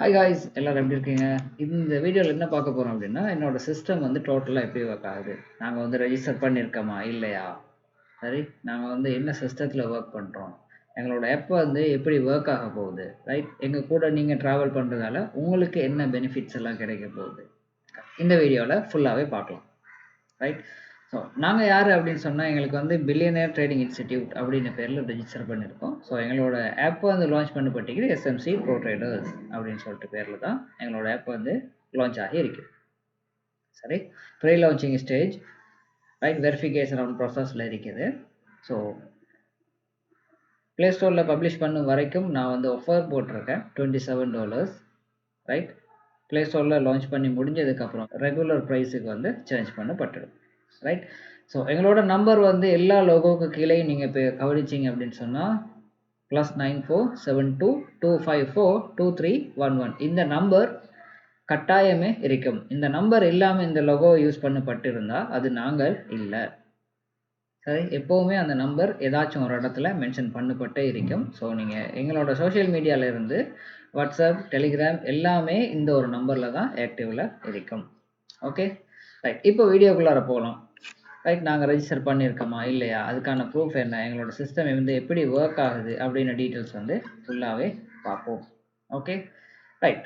Hi guys, எல்லாரும் எப்படி இருக்கீங்க? இந்த வீடியோவில் என்ன பார்க்க போகிறோம் அப்படின்னா, என்னோட சிஸ்டம் வந்து டோட்டலாக எப்படி ஒர்க் ஆகுது, நாங்கள் வந்து ரெஜிஸ்டர் பண்ணியிருக்கோமா இல்லையா, சரி, நாங்கள் வந்து என்ன சிஸ்டத்தில் ஒர்க் பண்ணுறோம், எங்களோட ஆப் வந்து எப்படி ஒர்க் ஆக போகுது, ரைட், எங்கள் கூட நீங்கள் ட்ராவல் பண்ணுறதால உங்களுக்கு என்ன பெனிஃபிட்ஸ் எல்லாம் கிடைக்க போகுது, இந்த வீடியோவில் ஃபுல்லாகவே பார்க்கலாம். ரைட். ஸோ நாங்கள் யார் அப்படின்னு சொன்னால், எங்களுக்கு வந்து பில்லியனியர் ட்ரேடிங் இன்ஸ்டிடியூட் அப்படின்னு பேரில் ரெஜிஸ்டர் பண்ணியிருக்கோம். ஸோ எங்களோட ஆப்பை வந்து லான்ச் பண்ணி பட்டிக்கிட்டு எஸ்எம்சி ப்ரோ ட்ரேடர்ஸ் அப்படின்னு சொல்லிட்டு பேரில் தான் எங்களோட ஆப் வந்து லான்ச் ஆகி இருக்குது. சரி, pre launching stage, right, verification on ப்ராசஸில் இருக்குது. ஸோ ப்ளே ஸ்டோரில் பப்ளிஷ் பண்ணும் வரைக்கும் நான் வந்து ஆஃபர் போட்டிருக்கேன் $27, ரைட். ப்ளே ஸ்டோரில் லான்ச் பண்ணி முடிஞ்சதுக்கப்புறம் ரெகுலர் ப்ரைஸுக்கு வந்து சேஞ்ச் பண்ணப்பட்டுடும், ரைட். ஸோ எங்களோட நம்பர் வந்து எல்லா லோகோவுக்கு கீழே நீங்கள் இப்போ கவனிச்சிங்க அப்படின்னு சொன்னால் +9472242311 இந்த நம்பர் கட்டாயமே இருக்கும். இந்த நம்பர் இல்லாமல் இந்த லோகோ யூஸ் பண்ணப்பட்டிருந்தால் அது நாங்கள் இல்லை. சரி, எப்போவுமே அந்த நம்பர் ஏதாச்சும் ஒரு இடத்துல மென்ஷன் பண்ணப்பட்டே இருக்கும். ஸோ நீங்கள் எங்களோட சோஷியல் மீடியாவில் இருந்து வாட்ஸ்அப், டெலிகிராம் எல்லாமே இந்த ஒரு நம்பரில் தான் ஆக்டிவில் இருக்கும். Okay, right. இப்போ வீடியோக்குள்ளார போகலாம். ரைட், நாங்கள் ரெஜிஸ்டர் பண்ணியிருக்கோமா இல்லையா, அதுக்கான ப்ரூஃப் என்ன, எங்களோட சிஸ்டம் வந்து எப்படி ஒர்க் ஆகுது அப்படின்னு டீட்டெயில்ஸ் வந்து ஃபுல்லாகவே பார்ப்போம். Okay, right.